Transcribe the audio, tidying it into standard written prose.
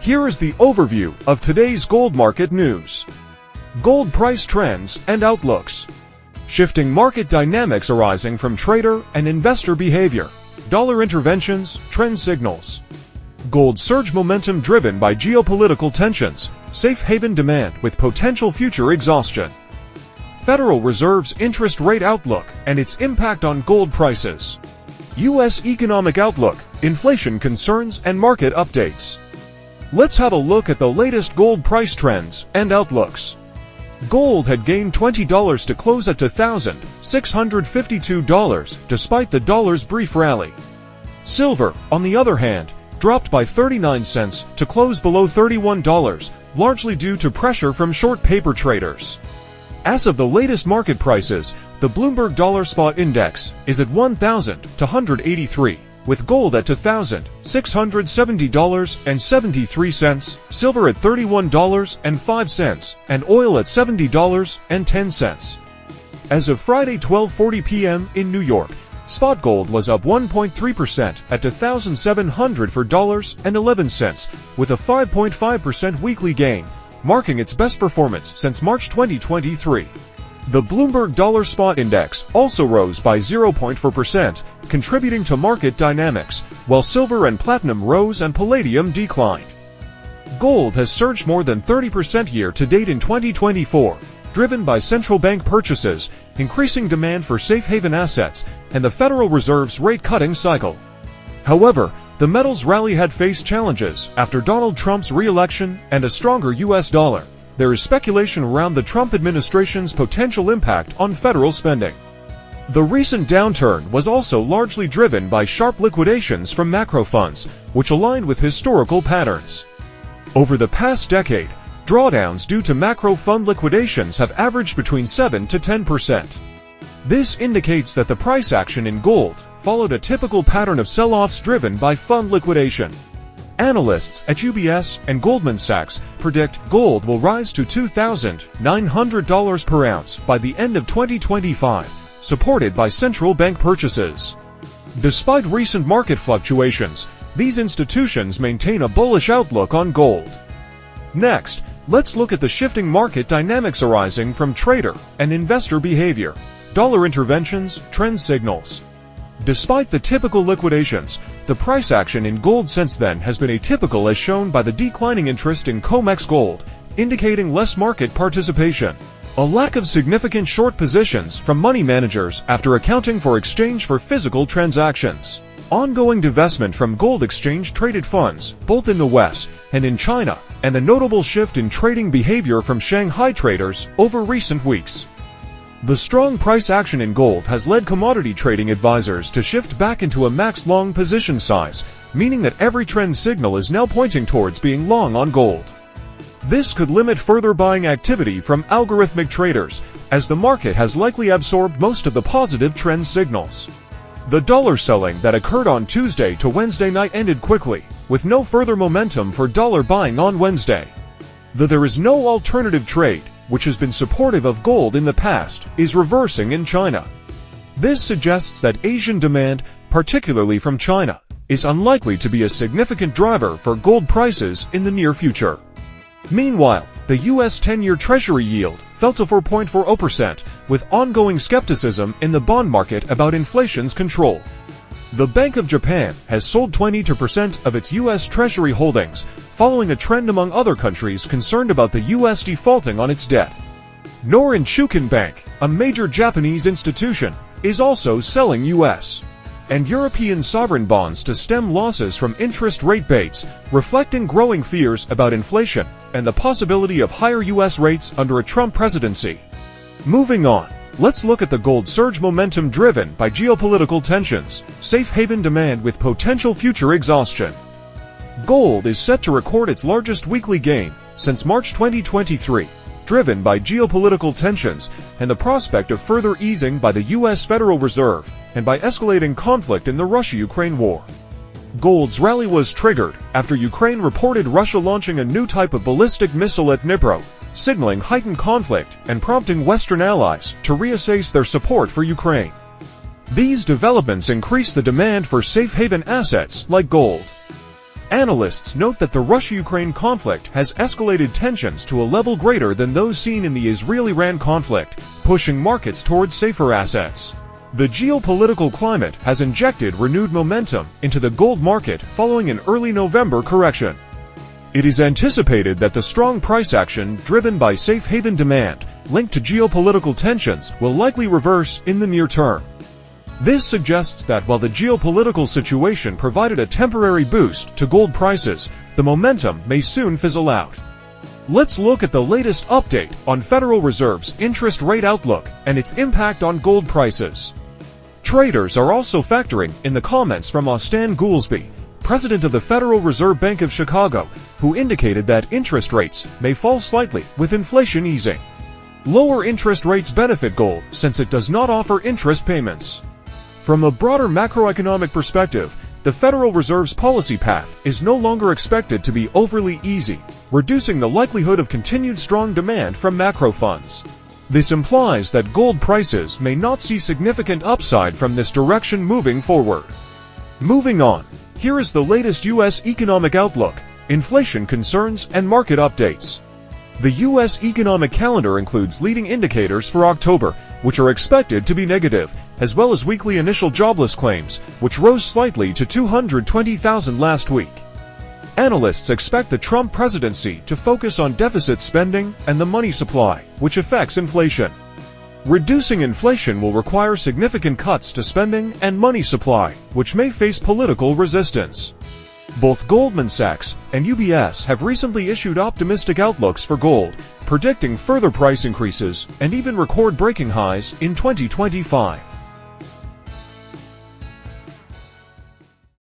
Here is the overview of today's gold market news. Gold price trends and outlooks. Shifting market dynamics arising from trader and investor behavior. Dollar interventions, trend signals. Gold surge momentum driven by geopolitical tensions. Safe haven demand with potential future exhaustion. Federal Reserve's interest rate outlook and its impact on gold prices. U.S. economic outlook, inflation concerns and market updates. Let's have a look at the latest gold price trends and outlooks. Gold had gained $20 to close at $2,652 despite the dollar's brief rally. Silver, on the other hand, dropped by 39 cents to close below $31, largely due to pressure from short paper traders. As of the latest market prices, the Bloomberg Dollar Spot Index is at 1,283, with gold at $2,670.73, silver at $31.05, and oil at $70.10. As of Friday 12:40 p.m. in New York, spot gold was up 1.3% at $2,700.11, with a 5.5% weekly gain, marking its best performance since March 2023. The Bloomberg Dollar Spot Index also rose by 0.4%, contributing to market dynamics, while silver and platinum rose and palladium declined. Gold has surged more than 30% year-to-date in 2024, driven by central bank purchases, increasing demand for safe haven assets, and the Federal Reserve's rate-cutting cycle. However, the metal's rally had faced challenges after Donald Trump's re-election and a stronger U.S. dollar. There is speculation around the Trump administration's potential impact on federal spending. The recent downturn was also largely driven by sharp liquidations from macro funds, which aligned with historical patterns. Over the past decade, drawdowns due to macro fund liquidations have averaged between 7 to 10%. This indicates that the price action in gold followed a typical pattern of sell-offs driven by fund liquidation. Analysts at UBS and Goldman Sachs predict gold will rise to $2,900 per ounce by the end of 2025, supported by central bank purchases. Despite recent market fluctuations, these institutions maintain a bullish outlook on gold. Next, let's look at the shifting market dynamics arising from trader and investor behavior. Dollar interventions, trend signals. Despite the typical liquidations, the price action in gold since then has been atypical, as shown by the declining interest in COMEX gold, indicating less market participation. A lack of significant short positions from money managers after accounting for exchange for physical transactions. Ongoing divestment from gold exchange-traded funds, both in the West and in China, and a notable shift in trading behavior from Shanghai traders over recent weeks. The strong price action in gold has led commodity trading advisors to shift back into a max long position size, meaning that every trend signal is now pointing towards being long on gold. This could limit further buying activity from algorithmic traders, as the market has likely absorbed most of the positive trend signals. The dollar selling that occurred on Tuesday to Wednesday night ended quickly, with no further momentum for dollar buying on Wednesday. Though there is no alternative trade, which has been supportive of gold in the past, is reversing in China. This suggests that Asian demand, particularly from China, is unlikely to be a significant driver for gold prices in the near future. Meanwhile, the U.S. 10-year Treasury yield fell to 4.40%, with ongoing skepticism in the bond market about inflation's control. The Bank of Japan has sold 22% of its U.S. Treasury holdings, following a trend among other countries concerned about the U.S. defaulting on its debt. Norin Shuken Bank, a major Japanese institution, is also selling U.S. and European sovereign bonds to stem losses from interest rate baits, reflecting growing fears about inflation and the possibility of higher U.S. rates under a Trump presidency. Moving on, let's look at the gold surge momentum driven by geopolitical tensions, safe haven demand with potential future exhaustion. Gold is set to record its largest weekly gain since March 2023, driven by geopolitical tensions and the prospect of further easing by the U.S. Federal Reserve and by escalating conflict in the Russia-Ukraine war. Gold's rally was triggered after Ukraine reported Russia launching a new type of ballistic missile at Dnipro, signaling heightened conflict and prompting Western allies to reassess their support for Ukraine. These developments increase the demand for safe haven assets like gold. Analysts note that the Russia-Ukraine conflict has escalated tensions to a level greater than those seen in the Israel-Iran conflict, pushing markets towards safer assets. The geopolitical climate has injected renewed momentum into the gold market following an early November correction. It is anticipated that the strong price action driven by safe haven demand linked to geopolitical tensions will likely reverse in the near term. This suggests that while the geopolitical situation provided a temporary boost to gold prices, the momentum may soon fizzle out. Let's look at the latest update on Federal Reserve's interest rate outlook and its impact on gold prices. Traders are also factoring in the comments from Austan Goolsbee, president of the Federal Reserve Bank of Chicago, who indicated that interest rates may fall slightly with inflation easing. Lower interest rates benefit gold since it does not offer interest payments. From a broader macroeconomic perspective, the Federal Reserve's policy path is no longer expected to be overly easy, reducing the likelihood of continued strong demand from macro funds. This implies that gold prices may not see significant upside from this direction moving forward. Moving on, here is the latest U.S. economic outlook, inflation concerns, and market updates. The U.S. economic calendar includes leading indicators for October, which are expected to be negative, as well as weekly initial jobless claims, which rose slightly to 220,000 last week. Analysts expect the Trump presidency to focus on deficit spending and the money supply, which affects inflation. Reducing inflation will require significant cuts to spending and money supply, which may face political resistance. Both Goldman Sachs and UBS have recently issued optimistic outlooks for gold, predicting further price increases and even record-breaking highs in 2025.